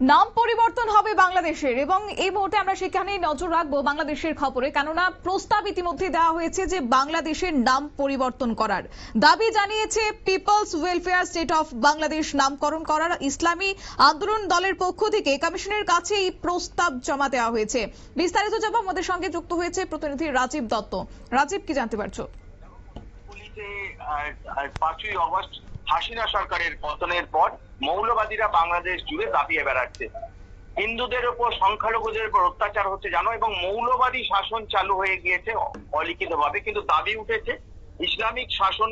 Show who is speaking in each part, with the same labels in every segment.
Speaker 1: নাম পরিবর্তন হবে বাংলাদেশের এবং এই মুহূর্তে আমরা সেখানেই নজর রাখবো বাংলাদেশের খবরে, কেননা প্রস্তাব ইতিমধ্যে দেওয়া হয়েছে যে বাংলাদেশের নাম পরিবর্তন করার দাবি জানিয়েছে People's Welfare State of Bangladesh নামকরণ করার ইসলামী আন্দোলন দলের পক্ষ থেকে কমিশনের কাছে এই প্রস্তাব জমা দেওয়া হয়েছে। বিস্তারিত জানবো, আমাদের সঙ্গে যুক্ত হয়েছে প্রতিনিধি রাজীব দত্ত। রাজীব, কি জানতে পারছো?
Speaker 2: 5ই অগস্ট হাসিনা সরকারের পতনের পর মৌলবাদীরা বাংলাদেশ জুড়ে দাপিয়ে বেড়াচ্ছে। হিন্দুদের উপর, সংখ্যালঘুদের উপর অত্যাচার হচ্ছে জানো, এবং মৌলবাদী শাসন চালু হয়ে গিয়েছে অলিখিত ভাবে, কিন্তু দাবি উঠেছে ইসলামিক শাসন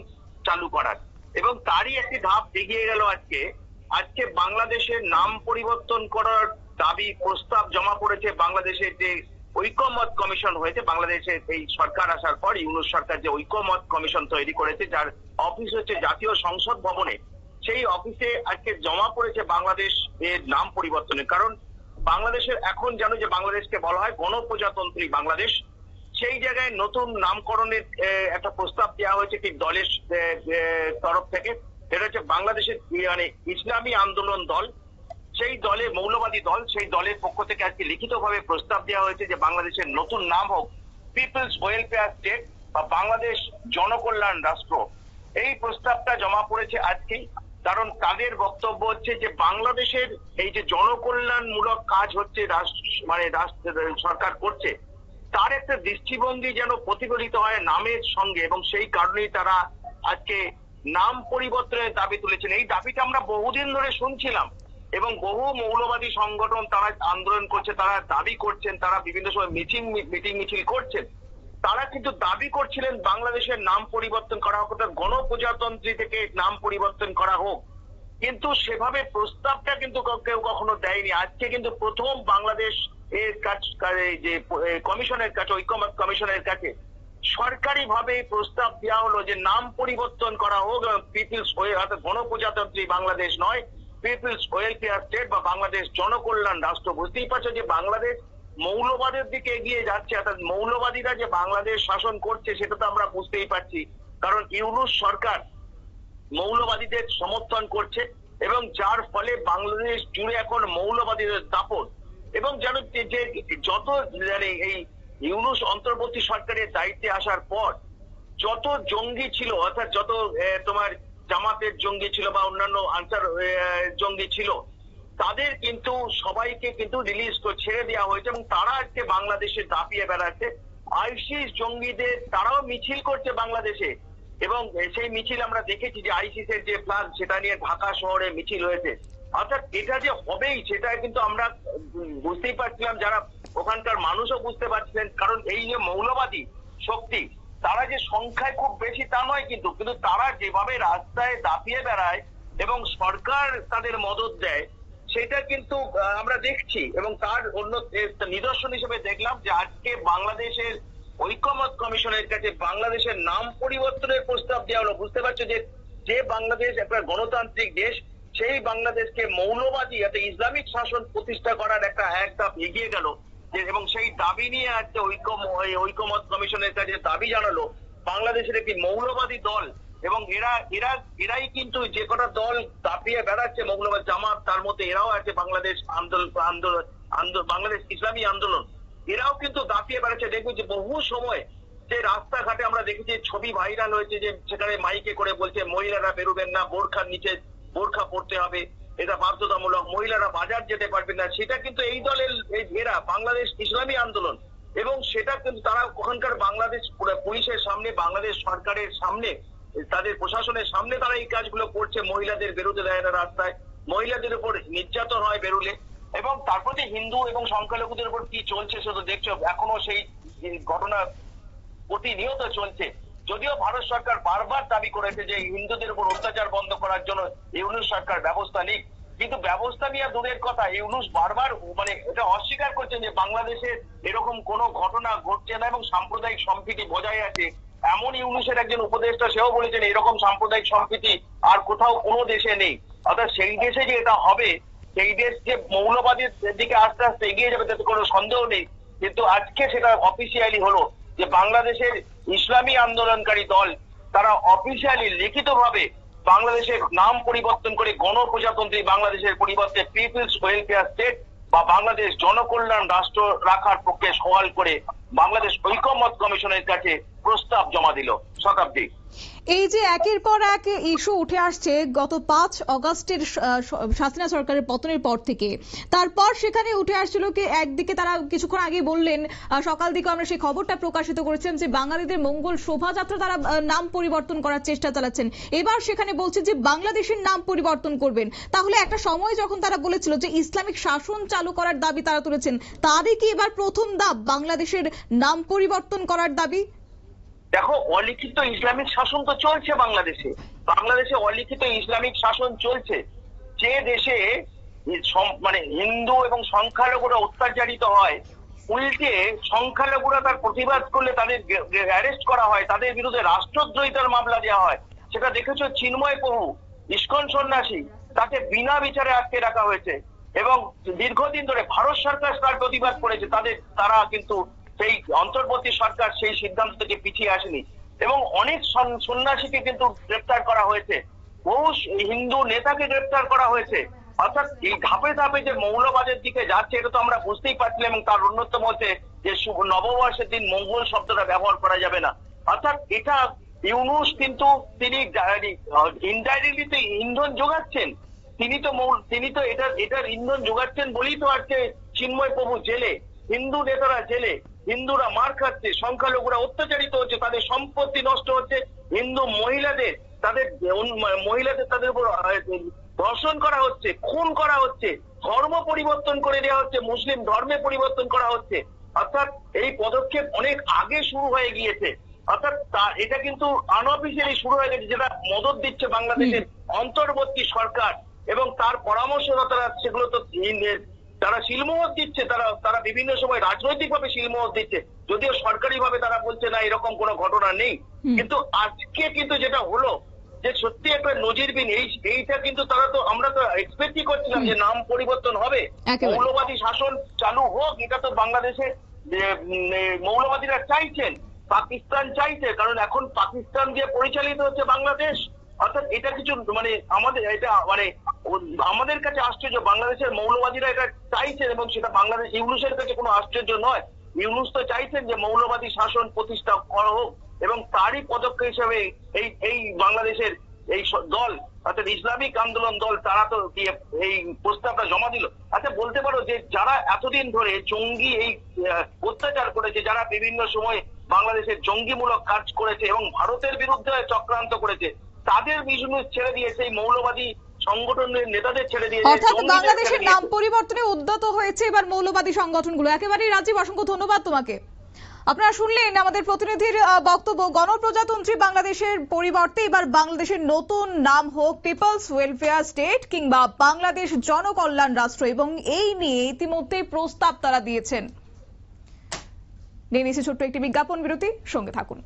Speaker 2: চালু করার, এবং তারই একটি ধাপ এগিয়ে গেল আজকে বাংলাদেশের নাম পরিবর্তন করার দাবি প্রস্তাব জমা পড়েছে। বাংলাদেশের যে ঐকমত্য কমিশন হয়েছে, বাংলাদেশে এই সরকার আসার পর ইউনূস সরকার যে ঐকমত্য কমিশন তৈরি করেছে, যার অফিস হচ্ছে জাতীয় সংসদ ভবনে, সেই অফিসে আজকে জমা পড়েছে বাংলাদেশ এর নাম পরিবর্তনের। কারণ বাংলাদেশের এখন জানো যে বাংলাদেশকে বলা হয় গণপ্রজাতন্ত্রী বাংলাদেশ, সেই জায়গায় নতুন নামকরণের একটা প্রস্তাব দেওয়া হয়েছে ঠিক দলের তরফ থেকে। এটা হচ্ছে বাংলাদেশের মানে ইসলামী আন্দোলন দল, সেই দলে মৌলবাদী দল, সেই দলের পক্ষ থেকে আজকে লিখিতভাবে প্রস্তাব দেওয়া হয়েছে যে বাংলাদেশের নতুন নাম হোক পিপলস ওয়েলফেয়ার স্টেট বা বাংলাদেশ জনকল্যাণ রাষ্ট্র। এই প্রস্তাবটা জমা পড়েছে আজকেই, কারণ তাদের বক্তব্য হচ্ছে যে বাংলাদেশের এই যে জনকল্যাণমূলক কাজ হচ্ছে সরকার করছে, তার একটা দৃষ্টিভঙ্গি যেন প্রতিফলিত হয় নামের সঙ্গে, এবং সেই কারণেই তারা আজকে নাম পরিবর্তনের দাবি তুলেছেন। এই দাবিটা আমরা বহুদিন ধরে শুনছিলাম এবং বহু মৌলবাদী সংগঠন তারা আন্দোলন করছে, তারা দাবি করছেন, তারা বিভিন্ন সময় মিটিং মিছিল করছেন। তারা কিন্তু দাবি করছিলেন বাংলাদেশের নাম পরিবর্তন করা হোক, অর্থাৎ গণপ্রজাতন্ত্রী থেকে নাম পরিবর্তন করা হোক, কিন্তু সেভাবে প্রস্তাবটা কিন্তু কেউ কখনো দেয়নি। আজকে কিন্তু প্রথম বাংলাদেশ এর যে কমিশনের কাছে, ঐকমত্য কমিশনের কাছে সরকারি ভাবে প্রস্তাব দেওয়া হলো যে নাম পরিবর্তন করা হোক পিপলস অর্থাৎ গণপ্রজাতন্ত্রী বাংলাদেশ নয়, পিপলস ওয়েলফেয়ার স্টেট বা বাংলাদেশ জনকল্যাণ রাষ্ট্র। বুঝতেই পারছো যে বাংলাদেশ মৌলবাদের দিকে এগিয়ে যাচ্ছে, অর্থাৎ মৌলবাদীরা যে বাংলাদেশ শাসন করছে সেটা তো আমরা বুঝতেই পারছি, কারণ ইউনূস সরকার মৌলবাদীদের সমর্থন করছে এবং যার ফলে বাংলাদেশ জুড়ে এখন মৌলবাদীদের দাপট। এবং জানো যে যত এই ইউনূস অন্তর্বর্তী সরকারের দায়িত্বে আসার পর যত জঙ্গি ছিল, অর্থাৎ যত তোমার জামাতের জঙ্গি ছিল বা অন্যান্য আনসার জঙ্গি ছিল, তাদের কিন্তু সবাইকে কিন্তু রিলিজ ছেড়ে দেওয়া হয়েছে এবং তারা আজকে বাংলাদেশে দাপিয়ে বেড়াচ্ছে। আইসিস জঙ্গিদের তারাও মিছিল করছে বাংলাদেশে, এবং সেই মিছিল আমরা দেখেছি যে আইসিসের যে ফ্ল্যাগ সেটা নিয়ে ঢাকা শহরে মিছিল হয়েছে। অর্থাৎ এটা যে হবেই সেটা কিন্তু আমরা বুঝতেই পারছিলাম, যারা ওখানকার মানুষও বুঝতে পারছিলেন, কারণ এই যে মৌলবাদী শক্তি তারা যে সংখ্যায় খুব বেশি তা নয়, কিন্তু তারা যেভাবে রাস্তায় দাপিয়ে বেড়ায় এবং সরকার তাদের মদত দেয় সেটা কিন্তু আমরা দেখছি। এবং তার অন্য নিদর্শন হিসেবে দেখলাম যে আজকে বাংলাদেশের ঐকমত্য কমিশনের কাছে বাংলাদেশের নাম পরিবর্তনের প্রস্তাব দেওয়া হলো। বুঝতে পারছো যে বাংলাদেশ একটা গণতান্ত্রিক দেশ, সেই বাংলাদেশকে মৌলবাদী একটা ইসলামিক শাসন প্রতিষ্ঠা করার একটা এক ধাপ এগিয়ে গেল, এবং সেই দাবি নিয়ে আজকে ঐকমত্য কমিশনের কাছে দাবি জানালো বাংলাদেশের একটি মৌলবাদী দল। এবং এরাই কিন্তু যে কটা দল দাপিয়ে বেড়াচ্ছে মৌলবাদ জামাত, তার মধ্যে এরাও আছে বাংলাদেশ বাংলাদেশ ইসলামী আন্দোলন, এরাও কিন্তু দাপিয়ে বেড়াচ্ছে। দেখবো যে বহু সময় যে রাস্তাঘাটে আমরা দেখেছি ছবি ভাইরাল হয়েছে যে সেখানে মাইকে করে বলছে মহিলারা বেরোবেন না, বোরখার নিচে বোরখা পড়তে হবে, এটা বাধ্যতামূলক, মহিলারা বাজার যেতে পারবেন না। সেটা কিন্তু এই দলের এরা বাংলাদেশ ইসলামী আন্দোলন, এবং সেটা কিন্তু তারা ওখানকার বাংলাদেশ পুলিশের সামনে, বাংলাদেশ সরকারের সামনে, তাদের প্রশাসনের সামনে তারা এই কাজগুলো করছে। মহিলাদের বেরোতে দেয় না রাস্তায়, মহিলাদের উপর নির্যাতন হয় বেরোলে, এবং তারপর যে হিন্দু এবং সংখ্যালঘুদের উপর কি চলছে সেটা দেখছো, এখনো সেই ঘটনা প্রতিনিয়ত চলছে। যদিও ভারত সরকার বারবার দাবি করেছে যে হিন্দুদের উপর অত্যাচার বন্ধ করার জন্য ইউনূস সরকার ব্যবস্থা নিক, কিন্তু ব্যবস্থা নেওয়া দূরের কথা, ইউনূস বারবার এটা অস্বীকার করছেন যে বাংলাদেশে এরকম কোনো ঘটনা ঘটছে না এবং সাম্প্রদায়িক সম্প্রীতি বজায় আছে। এমন ইউনূসের একজন উপদেষ্টা সেও বলেছেন এরকম সাম্প্রদায়িক সম্প্রীতি আর কোথাও কোনো দেশে নেই। অর্থাৎ সেই দেশে যে এটা হবে, সেই দেশ যে মৌলবাদীর দিকে আস্তে আস্তে এগিয়ে যাবে তাতে কোনো সন্দেহ নেই। কিন্তু আজকে সেটা অফিসিয়ালি হলো যে বাংলাদেশের ইসলামী আন্দোলনকারী দল তারা অফিসিয়ালি লিখিতভাবে বাংলাদেশের নাম পরিবর্তন করে গণপ্রজাতন্ত্রী বাংলাদেশের পরিবর্তে পিপলস ওয়েলফেয়ার স্টেট বা বাংলাদেশ জনকল্যাণ রাষ্ট্র রাখার পক্ষে সওয়াল করে বাংলাদেশ ঐকমত্য কমিশনের কাছে প্রস্তাব জমা দিল শতাব্দী।
Speaker 1: এই যে একের পর এক ইস্যু উঠে আসছে গত 5 অগাস্টের হাসিনা সরকারের পতনের পর থেকে, তারপর সেখানে উঠে আসছিল কি একদিকে তারা কিছুক্ষণ আগে বললেন, সকাল দিকে আমরা সেই খবরটা প্রকাশিত করেছেন যে বাঙালিদের মঙ্গল শোভাযাত্রা তারা নাম পরিবর্তন করার চেষ্টা চালাচ্ছেন। এবার সেখানে বলছে যে বাংলাদেশের নাম পরিবর্তন করবেন। তাহলে একটা সময় যখন তারা বলেছিল যে ইসলামিক শাসন চালু করার দাবি তারা তুলেছেন, তারই কি এবার প্রথম ধাপ বাংলাদেশের নাম পরিবর্তন করার দাবি?
Speaker 2: দেখো, অলিখিত ইসলামিক শাসন তো চলছে বাংলাদেশে। বাংলাদেশে অলিখিত ইসলামিক শাসন চলছে। যে দেশে মানে হিন্দু এবং সংখ্যালঘুরা অত্যাচারিত হয়, উল্টে সংখ্যালঘুরা তার প্রতিবাদ করলে তাদের অ্যারেস্ট করা হয়, তাদের বিরুদ্ধে রাষ্ট্রদ্রোহিতার মামলা দেওয়া হয়। সেটা দেখেছো চিন্ময় প্রভু, ইস্কন সন্ন্যাসী, তাকে বিনা বিচারে আটকে রাখা হয়েছে এবং দীর্ঘদিন ধরে ভারত সরকার তার প্রতিবাদ করেছে। তারা কিন্তু সেই অন্তর্বর্তী সরকার সেই সিদ্ধান্ত থেকে পিছিয়ে আসেনি এবং অনেক সন্ন্যাসীকে কিন্তু গ্রেপ্তার করা হয়েছে, বহু হিন্দু নেতাকে গ্রেপ্তার করা হয়েছে। অর্থাৎ এই ধাপে ধাপে যে মৌলবাদের দিকে যাচ্ছে এটা তো আমরা বুঝতেই পারছিলাম এবং তার অন্যতম হচ্ছে যে নববর্ষের দিন মঙ্গল শব্দটা ব্যবহার করা যাবে না। অর্থাৎ এটা ইউনূস কিন্তু তিনি ইনডাইরেক্টলি ইন্ধন যোগাচ্ছেন, তিনি তো এটার ইন্ধন যোগাচ্ছেন বলেই তো আজকে চিন্ময় প্রভু জেলে, হিন্দু নেতারা জেলে, হিন্দুরা মার খাচ্ছে, সংখ্যালঘুরা অত্যাচারিত হচ্ছে, তাদের সম্পত্তি নষ্ট হচ্ছে, হিন্দু মহিলাদের তাদের উপর ধর্ষণ করা হচ্ছে, খুন করা হচ্ছে, ধর্ম পরিবর্তন করে দেওয়া হচ্ছে, মুসলিম ধর্মে পরিবর্তন করা হচ্ছে। অর্থাৎ এই পদক্ষেপ অনেক আগে শুরু হয়ে গিয়েছে। অর্থাৎ এটা কিন্তু আনঅফিসিয়ালি শুরু হয়ে গেছে, যেটা মদত দিচ্ছে বাংলাদেশের অন্তর্বর্তী সরকার এবং তার পরামর্শদাতারা। সেগুলো তো তারা শিলমোহর দিচ্ছে, তারা বিভিন্ন সময় রাজনৈতিক ভাবে শিলমোহর দিচ্ছে, যদিও সরকারি ভাবে তারা বলছে না এরকম কোনো ঘটনা নেই। কিন্তু আজকে কিন্তু যেটা হলো যে সত্যি একটা নজিরবিহীন, এইটা কিন্তু আমরা তো এক্সপেক্টই করছিলাম যে নাম পরিবর্তন হবে, মৌলবাদী শাসন চালু হোক। এটা তো বাংলাদেশে মৌলবাদীরা চাইছেন, পাকিস্তান চাইছে, কারণ এখন পাকিস্তান দিয়ে পরিচালিত হচ্ছে বাংলাদেশ। অর্থাৎ এটা কিছু মানে আমাদের কাছে আশ্চর্য, বাংলাদেশের মৌলবাদীরা এটা চাইছেন এবং সেটা বাংলাদেশ ইউনূসের কাছে কোনো আশ্চর্য নয়। ইউনূস তো চাইছেন যে মৌলবাদী শাসন প্রতিষ্ঠা করা হোক এবং তারই পদক্ষেপ হিসেবে এই বাংলাদেশের এই দল অর্থাৎ ইসলামিক আন্দোলন দল তারা তো এই প্রস্তাবটা জমা দিল। আচ্ছা, বলতে পারো যে যারা এতদিন ধরে জঙ্গি এই অত্যাচার করেছে, যারা বিভিন্ন সময় বাংলাদেশের জঙ্গিমূলক কাজ করেছে এবং ভারতের বিরুদ্ধে চক্রান্ত করেছে, তাদের বিজনেস ছেড়ে দিয়েছে, এই মৌলবাদী সংগঠনের নেতাদের ছেড়ে দিয়েছে।
Speaker 1: অর্থাৎ বাংলাদেশের নাম পরিবর্তনে উদ্যত হয়েছে এবার মৌলবাদী সংগঠনগুলো। একেবারেই রাজীব, অসংখ্য ধন্যবাদ তোমাকে। আপনারা শুনলেন আমাদের প্রতিনিধির বক্তব্য। গণপ্রজাতন্ত্রী বাংলাদেশের পরিবর্তে এবার বাংলাদেশের নতুন নাম হোক পিপলস ওয়েলফেয়ার স্টেট কিংবা বাংলাদেশ জনকল্যাণ রাষ্ট্র, এবং এই নিয়ে ইতিমধ্যে প্রস্তাব তারা দিয়েছেন। নিয়ে নিয়েছে ছোট্ট একটি বিজ্ঞাপন বিরতি, সঙ্গে থাকুন।